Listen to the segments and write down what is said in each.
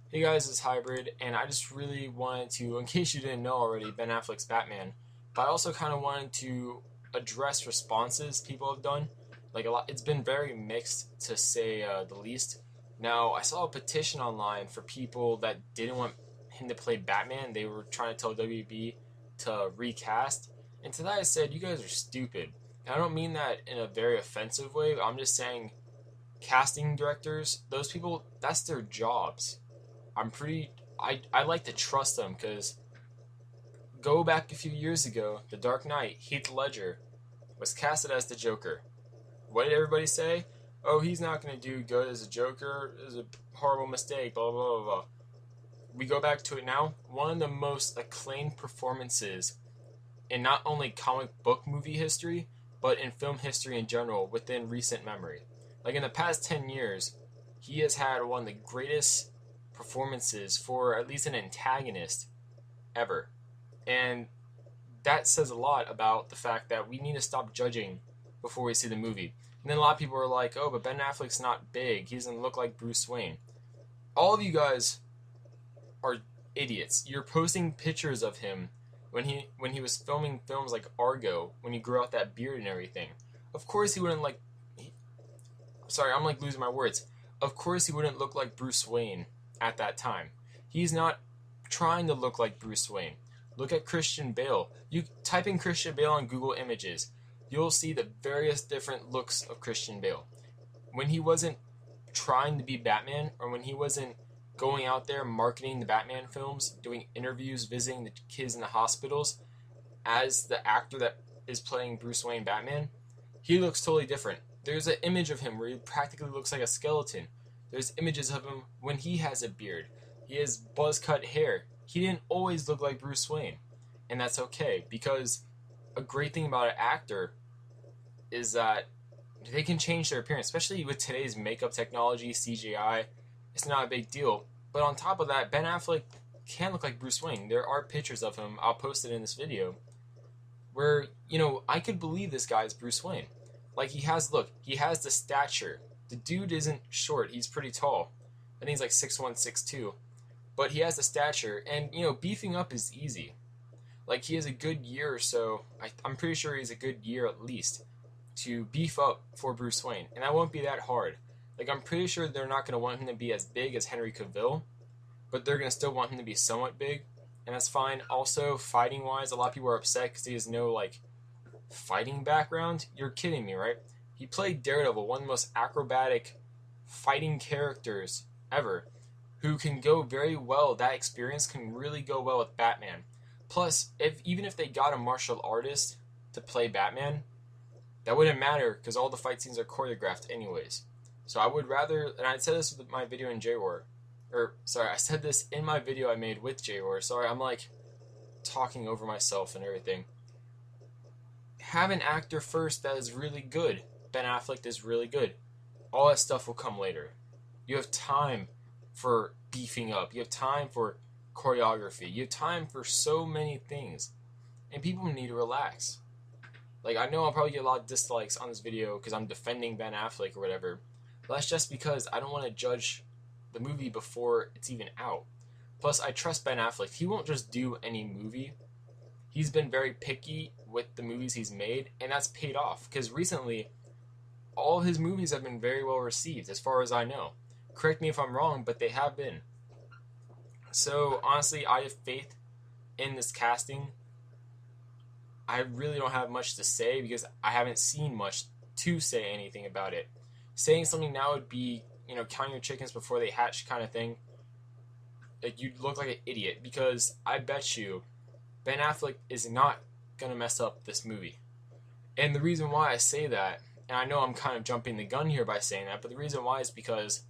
Hey guys, it's Hybrid, and I just really wanted to, in case you didn't know already, Ben Affleck's Batman, but I also kind of wanted to address responses people have done. Like a lot, it's been very mixed to say the least. Now, I saw a petition online for people that didn't want him to play Batman. They were trying to tell WB to recast, and to that I said, you guys are stupid. And I don't mean that in a very offensive way. But I'm just saying, casting directors, those people, that's their jobs. I like to trust them because go back a few years ago, The Dark Knight, Heath Ledger was casted as the Joker. What did everybody say? Oh, he's not going to do good as a Joker. It was a horrible mistake. Blah blah blah blah. We go back to it now. One of the most acclaimed performances in not only comic book movie history, but in film history in general within recent memory. Like in the past 10 years, he has had one of the greatest performances for at least an antagonist ever. And that says a lot about the fact that we need to stop judging before we see the movie. And then a lot of people are like, oh, but Ben Affleck's not big. He doesn't look like Bruce Wayne. All of you guys are idiots. You're posting pictures of him when he was filming films like Argo, when he grew out that beard and everything. Of course he wouldn't like sorry, I'm like losing my words. Of course he wouldn't look like Bruce Wayne at that time. He's not trying to look like Bruce Wayne. Look at Christian Bale. You type in Christian Bale on Google Images, you'll see the various different looks of Christian Bale. When he wasn't trying to be Batman, or when he wasn't going out there marketing the Batman films, doing interviews, visiting the kids in the hospitals as the actor that is playing Bruce Wayne Batman, he looks totally different. There's an image of him where he practically looks like a skeleton. There's images of him when he has a beard. He has buzz cut hair. He didn't always look like Bruce Wayne. And that's okay, because a great thing about an actor is that they can change their appearance, especially with today's makeup technology, CGI. It's not a big deal. But on top of that, Ben Affleck can look like Bruce Wayne. There are pictures of him, I'll post it in this video, where, I could believe this guy is Bruce Wayne. Like, he has the stature. The dude isn't short, he's pretty tall. I think he's like 6'1", 6'2". But he has the stature, and, beefing up is easy. Like, he has a good year or so, I'm pretty sure he's a good year at least, to beef up for Bruce Wayne. And that won't be that hard. Like, I'm pretty sure they're not going to want him to be as big as Henry Cavill, but they're going to still want him to be somewhat big, and that's fine. Also, fighting-wise, a lot of people are upset because he has no, fighting background. You're kidding me, right? He played Daredevil, one of the most acrobatic fighting characters ever, who can go very well. That experience can really go well with Batman. Plus, even if they got a martial artist to play Batman, that wouldn't matter because all the fight scenes are choreographed anyways. So I would rather, and I said this with my video in J-War, I said this in my video I made with J-War. Sorry, I'm talking over myself and everything. Have an actor first that is really good. Ben Affleck is really good. All that stuff will come later. You have time for beefing up. You have time for choreography. You have time for so many things. And people need to relax. I know I'll probably get a lot of dislikes on this video because I'm defending Ben Affleck or whatever. But that's just because I don't want to judge the movie before it's even out. Plus, I trust Ben Affleck. He won't just do any movie. He's been very picky with the movies he's made, and that's paid off. Because recently, all of his movies have been very well received, as far as I know. Correct me if I'm wrong, but they have been. So, honestly, I have faith in this casting. I really don't have much to say because I haven't seen much to say anything about it. Saying something now would be, counting your chickens before they hatch kind of thing. You'd look like an idiot because I bet you Ben Affleck is not going to mess up this movie. And the reason why I say that, and I know I'm kind of jumping the gun here by saying that, but the reason why is because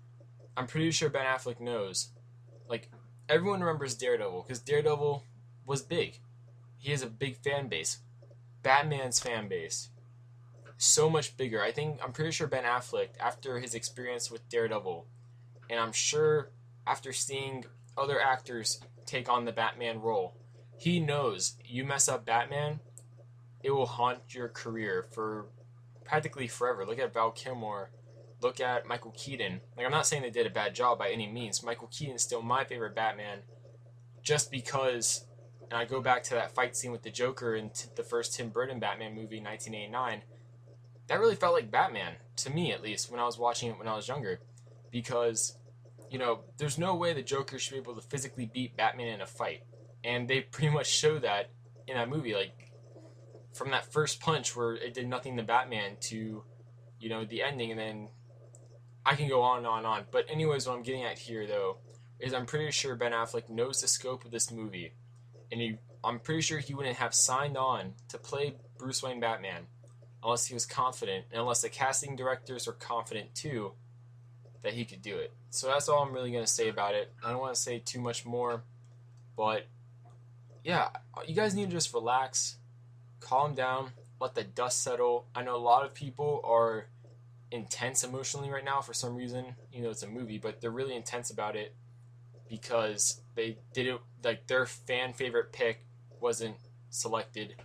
I'm pretty sure Ben Affleck knows. Everyone remembers Daredevil because Daredevil was big. He has a big fan base. Batman's fan base, so much bigger. I'm pretty sure Ben Affleck, after his experience with Daredevil, and I'm sure after seeing other actors take on the Batman role, he knows you mess up Batman, it will haunt your career for practically forever. Look at Val Kilmer look at Michael Keaton. Like, I'm not saying they did a bad job by any means. Michael Keaton's still my favorite Batman, just because, and I go back to that fight scene with the Joker in the first Tim Burton Batman movie in 1989, that really felt like Batman, to me at least, when I was watching it when I was younger. Because, you know, there's no way the Joker should be able to physically beat Batman in a fight. And they pretty much show that in that movie. Like, from that first punch where it did nothing to Batman to, you know, the ending, and then I can go on and on and on. But anyways, what I'm getting at here, though, is I'm pretty sure Ben Affleck knows the scope of this movie. And I'm pretty sure he wouldn't have signed on to play Bruce Wayne Batman unless he was confident, and unless the casting directors are confident, too, that he could do it. So that's all I'm really going to say about it. I don't want to say too much more, but yeah, you guys need to just relax, calm down, let the dust settle. I know a lot of people are intense emotionally right now for some reason. You know, it's a movie, but they're really intense about it because they did it, like, their fan favorite pick wasn't selected.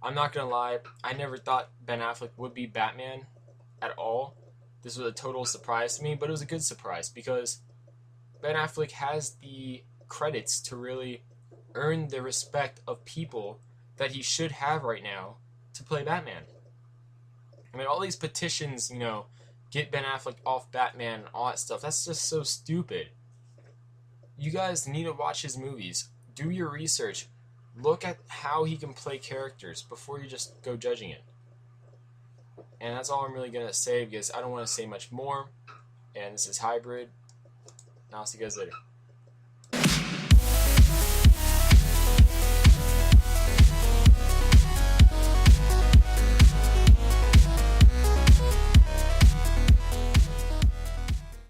I'm not gonna lie, I never thought Ben Affleck would be Batman at all. This was a total surprise to me, but it was a good surprise because Ben Affleck has the credits to really earn the respect of people that he should have right now to play Batman. I mean, all these petitions, you know, get Ben Affleck off Batman and all that stuff, that's just so stupid. You guys need to watch his movies. Do your research. Look at how he can play characters before you just go judging it. And that's all I'm really going to say because I don't want to say much more. And this is Hybrid. And I'll see you guys later.